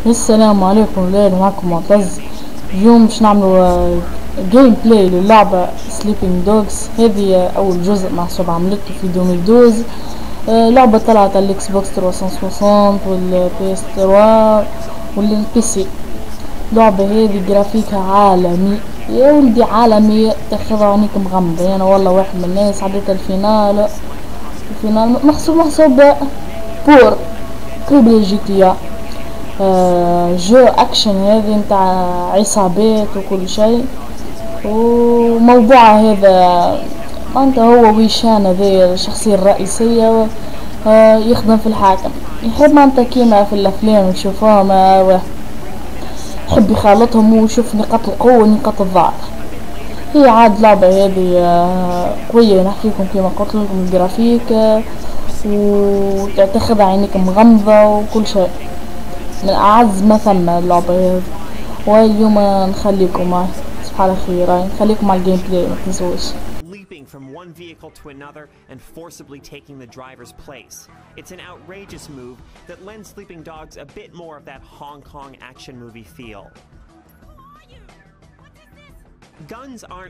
السلام عليكم ولاد، معكم معتز. اليوم باش نعملوا جيم بلاي للعبة سليبينج دوغز. هذه أول جزء محسوب عملته في 2012. لعبة طلعت على الإكس بوكس 360 والبي اس 3 والبي سي. اللعبة هذه جرافيكها عالمي يا ولدي، عالمية تاخذها عينيك مغمضة. أنا والله واحد من الناس عديت الفينال محسوب بور بريفليجيكيا. جو اكشن هذه نتاع عصابات وكل شيء، وموضوع هذا انت هو ويشان هذا الشخصية الرئيسية يخدم في الحاكم، يحب انت كيما في الافلام نشوفوهم يحب يخالطهم ويشوف نقاط القوة ونقاط الضعف. هي عاد لعبة هذه قوية، نحكيكم كيما قلت لكم الجرافيك وتاخذ عينيك مغمضة وكل شيء، من أعز ما ثم اللعبة هذه. واليوم نخليكم معي صباح الخير، نخليكم مع الجيم بلاي ما تنسوش. Leaping from one vehicle to another and forcibly taking the driver's place. It's an outrageous move that lends Sleeping Dogs a bit more of that Hong Kong action movie feel. Guns aren't